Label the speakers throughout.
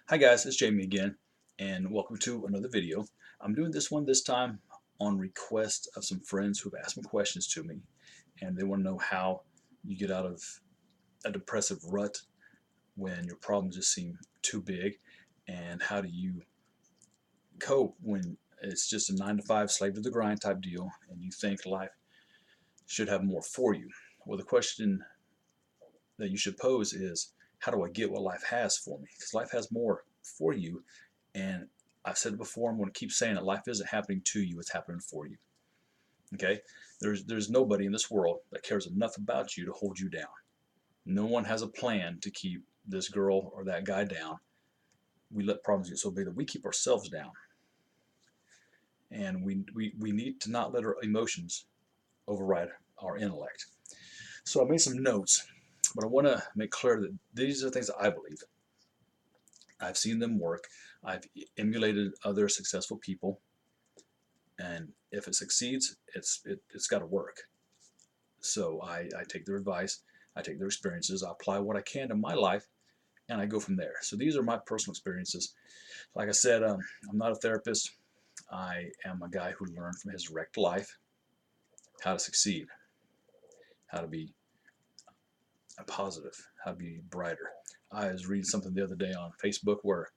Speaker 1: Hi guys, it's Jamie again, and welcome to another video. I'm doing this one this time on request of some friends who've asked some questions to me, and they want to know how you get out of a depressive rut when your problems just seem too big, and how do you cope when it's just a 9 to 5 slave to the grind type deal, and you think life should have more for you. Well, the question that you should pose is, how do I get what life has for me? Because life has more for you. And I've said it before, I'm going to keep saying it. Life isn't happening to you, it's happening for you. Okay? There's nobody in this world that cares enough about you to hold you down. No one has a plan to keep this girl or that guy down. We let problems get so big that we keep ourselves down. And we need to not let our emotions override our intellect. So I made some notes, but I want to make clear that these are things that I believe. I've seen them work. I've emulated other successful people, and if it succeeds, it's got to work. So I take their advice, I take their experiences, I apply what I can to my life, and I go from there. So these are my personal experiences. Like I said, I'm not a therapist. I am a guy who learned from his wrecked life how to succeed, how to be positive, how to be brighter. I was reading something the other day on Facebook where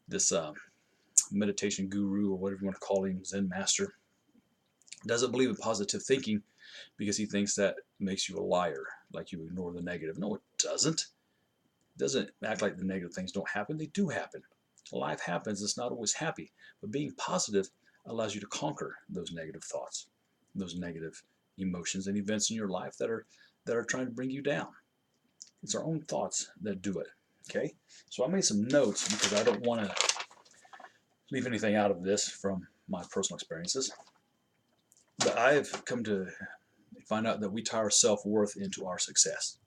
Speaker 1: this meditation guru, or whatever you want to call him, Zen master, doesn't believe in positive thinking because he thinks that makes you a liar, like you ignore the negative. No, it doesn't. It doesn't act like the negative things don't happen. They do happen. Life happens. It's not always happy. But being positive allows you to conquer those negative thoughts, those negative emotions and events in your life that are trying to bring you down. It's our own thoughts that do it. Okay? So I made some notes because I don't want to leave anything out of this from my personal experiences. But I've come to find out that we tie our self-worth into our success.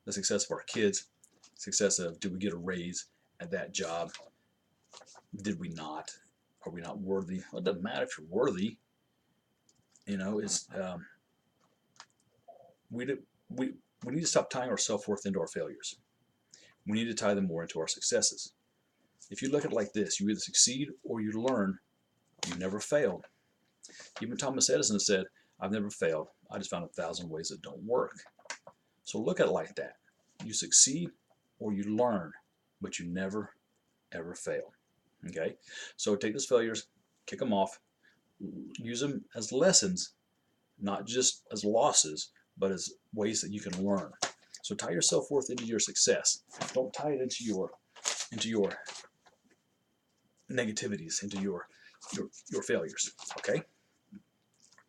Speaker 1: The success of our kids, success of, did we get a raise at that job? Did we not? Are we not worthy? Well, it doesn't matter if you're worthy. You know, it's we, we, we need to stop tying our self-worth into our failures. We need to tie them more into our successes. If you look at it like this, you either succeed or you learn. You never failed. Even Thomas Edison said, I've never failed. I just found 1,000 ways that don't work. So look at it like that. You succeed or you learn, but you never, ever fail. Okay? So take those failures, kick them off, use them as lessons, not just as losses, but as ways that you can learn. So tie your self-worth into your success. Don't tie it into your negativities, into your failures. Okay?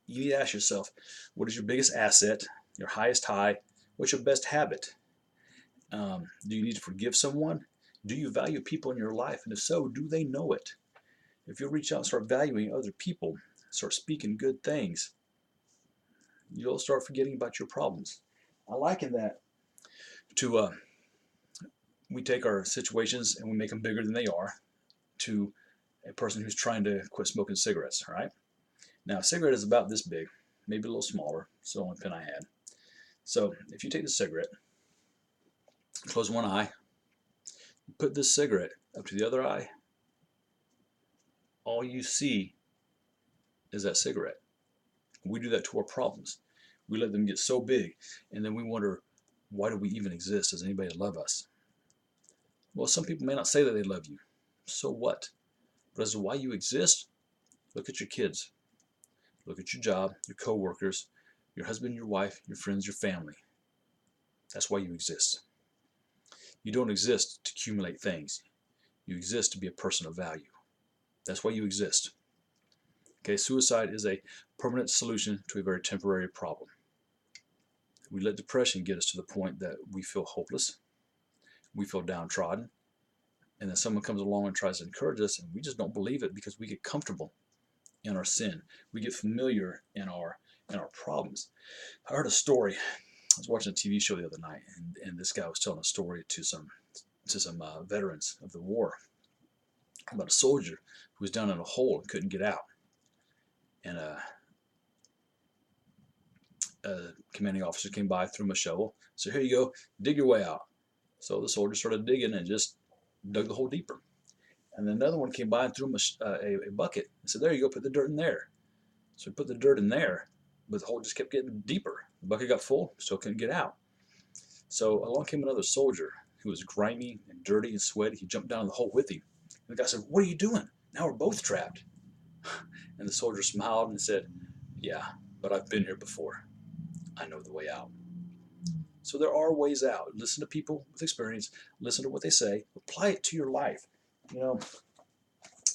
Speaker 1: You need to ask yourself, what is your biggest asset, your highest high? What's your best habit? Do you need to forgive someone? Do you value people in your life? And if so, do they know it? If you reach out and start valuing other people, start speaking good things, you'll start forgetting about your problems. I liken that to we take our situations and we make them bigger than they are, to a person who's trying to quit smoking cigarettes. All right. Now, a cigarette is about this big, maybe a little smaller. It's the only pen I had. So if you take the cigarette, close one eye, put this cigarette up to the other eye, all you see is that cigarette. We do that to our problems. We let them get so big, and then we wonder, why do we even exist? Does anybody love us? Well, some people may not say that they love you. So what? But as to why you exist, look at your kids. Look at your job, your coworkers, your husband, your wife, your friends, your family. That's why you exist. You don't exist to accumulate things. You exist to be a person of value. That's why you exist. Okay, suicide is a permanent solution to a very temporary problem. We let depression get us to the point that we feel hopeless, we feel downtrodden, and then someone comes along and tries to encourage us, and we just don't believe it because we get comfortable in our sin. We get familiar in our problems. I heard a story. I was watching a TV show the other night, and this guy was telling a story to some veterans of the war about a soldier who was down in a hole and couldn't get out. And a commanding officer came by, threw him a shovel, said, "Here you go, dig your way out." So the soldier started digging and just dug the hole deeper. And then another one came by and threw him a bucket and said, there you go, put the dirt in there. So he put the dirt in there, but the hole just kept getting deeper. The bucket got full, still couldn't get out. So along came another soldier who was grimy and dirty and sweaty. He jumped down in the hole with him. And the guy said, what are you doing? Now we're both trapped. And the soldier smiled and said, yeah, but I've been here before. I know the way out. So there are ways out. Listen to people with experience. Listen to what they say. Apply it to your life. You know,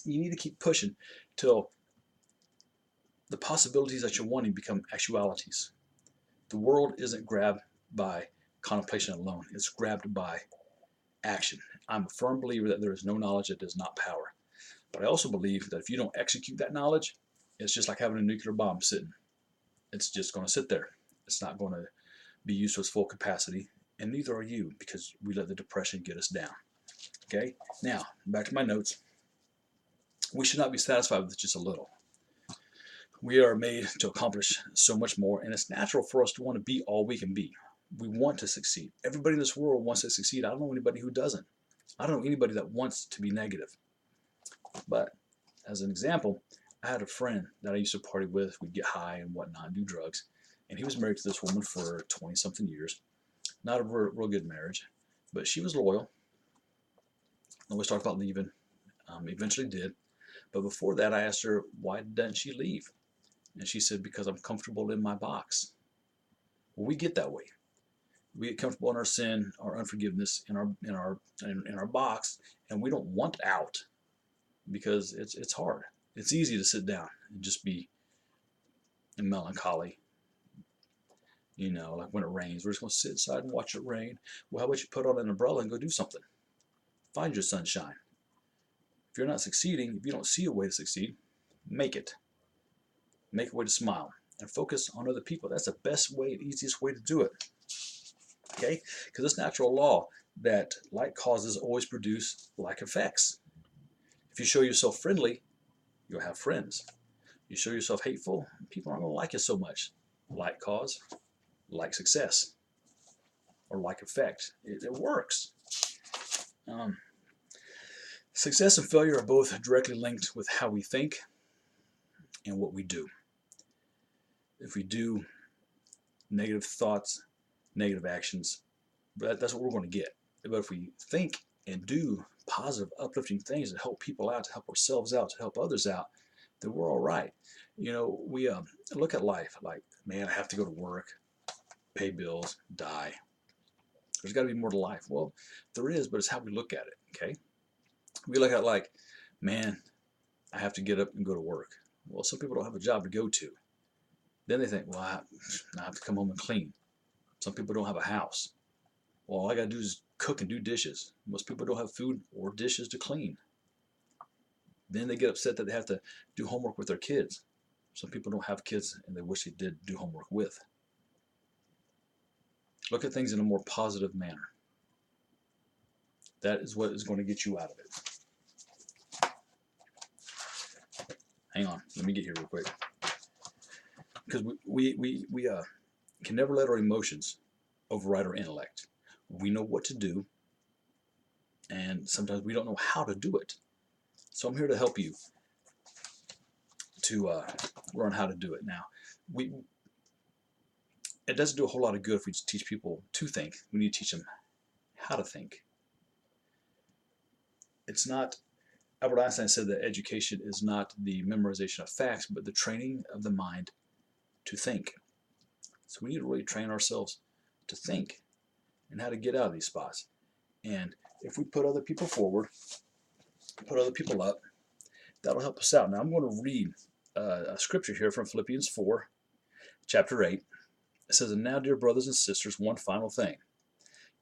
Speaker 1: you need to keep pushing till the possibilities that you're wanting become actualities. The world isn't grabbed by contemplation alone. It's grabbed by action. I'm a firm believer that there is no knowledge that does not power. But I also believe that if you don't execute that knowledge, it's just like having a nuclear bomb sitting. It's just going to sit there. It's not going to be used to its full capacity, and neither are you, because we let the depression get us down. Okay? Now, back to my notes. We should not be satisfied with just a little. We are made to accomplish so much more, and it's natural for us to want to be all we can be. We want to succeed. Everybody in this world wants to succeed. I don't know anybody who doesn't. I don't know anybody that wants to be negative. But as an example, I had a friend that I used to party with. We'd get high and whatnot, do drugs. And he was married to this woman for 20-something years. Not a real good marriage, but she was loyal. Always talked about leaving. Eventually did. But before that, I asked her, why doesn't she leave? And she said, because I'm comfortable in my box. Well, we get that way. We get comfortable in our sin, our unforgiveness, in our box, and we don't want out because it's hard. It's easy to sit down and just be in melancholy. You know, like when it rains, we're just going to sit inside and watch it rain. Well, how about you put on an umbrella and go do something? Find your sunshine. If you're not succeeding, if you don't see a way to succeed, make it. Make a way to smile and focus on other people. That's the best way, easiest way to do it. Okay? Because it's natural law that like causes always produce like effects. If you show yourself friendly, you'll have friends. You show yourself hateful, people aren't going to like you so much. Like cause, like success, or like effect. It works. Success and failure are both directly linked with how we think and what we do. If we do negative thoughts, negative actions, that's what we're going to get. But if we think and do positive, uplifting things to help people out, to help ourselves out, to help others out, then we're all right. You know, we look at life like, man, I have to go to work, pay bills, die. There's got to be more to life. Well, there is, but it's how we look at it, okay? We look at it like, man, I have to get up and go to work. Well, some people don't have a job to go to. Then they think, well, I have to come home and clean. Some people don't have a house. Well, all I got to do is cook and do dishes. Most people don't have food or dishes to clean. Then they get upset that they have to do homework with their kids. Some people don't have kids and they wish they did do homework with. Look at things in a more positive manner. That is what is going to get you out of it. Hang on, let me get here real quick. Because we can never let our emotions override our intellect. We know what to do, and sometimes we don't know how to do it. So I'm here to help you to learn how to do it. Now, it doesn't do a whole lot of good if we just teach people to think. We need to teach them how to think. It's not, Albert Einstein said that education is not the memorization of facts, but the training of the mind to think. So we need to really train ourselves to think and how to get out of these spots. And if we put other people forward, put other people up, that'll help us out. Now I'm going to read a scripture here from Philippians 4, chapter 8. It says, and now, dear brothers and sisters, one final thing.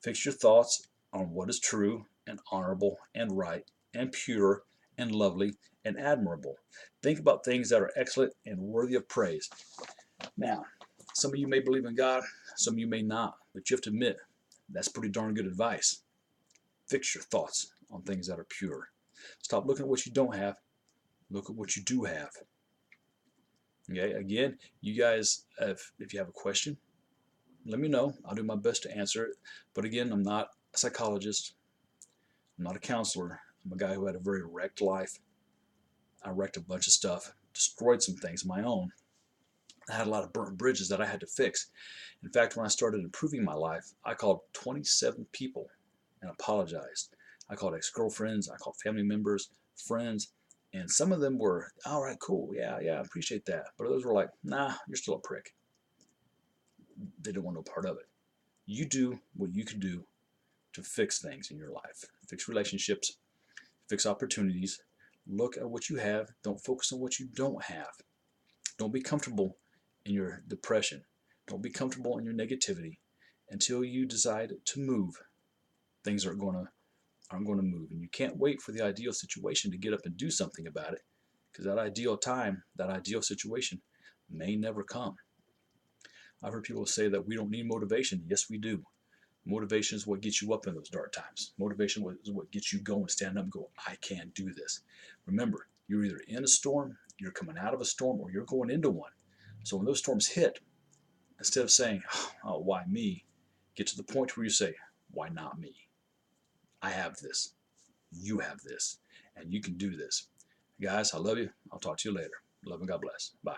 Speaker 1: Fix your thoughts on what is true and honorable and right and pure and lovely and admirable. Think about things that are excellent and worthy of praise. Now, some of you may believe in God, some of you may not, but you have to admit, that's pretty darn good advice. Fix your thoughts on things that are pure. Stop looking at what you don't have. Look at what you do have. Okay, again, you guys, if you have a question, let me know. I'll do my best to answer it. But again, I'm not a psychologist. I'm not a counselor. I'm a guy who had a very wrecked life. I wrecked a bunch of stuff, destroyed some things of my own. I had a lot of burnt bridges that I had to fix. In fact, when I started improving my life, I called 27 people and apologized. I called ex-girlfriends, I called family members, friends, and some of them were, all right, cool, yeah, I appreciate that. But others were like, nah, you're still a prick. They didn't want no part of it. You do what you can do to fix things in your life, fix relationships, fix opportunities. Look at what you have. Don't focus on what you don't have. Don't be comfortable in your depression. Don't be comfortable in your negativity until you decide to move. Things aren't going to move, and you can't wait for the ideal situation to get up and do something about it, because that ideal time, that ideal situation, may never come. I've heard people say that we don't need motivation. Yes, we do. Motivation is what gets you up in those dark times. Motivation is what gets you going, stand up and go, I can do this. Remember, you're either in a storm, you're coming out of a storm, or you're going into one. So when those storms hit, instead of saying, oh, why me? Get to the point where you say, why not me? I have this. You have this. And you can do this. Guys, I love you. I'll talk to you later. Love and God bless. Bye.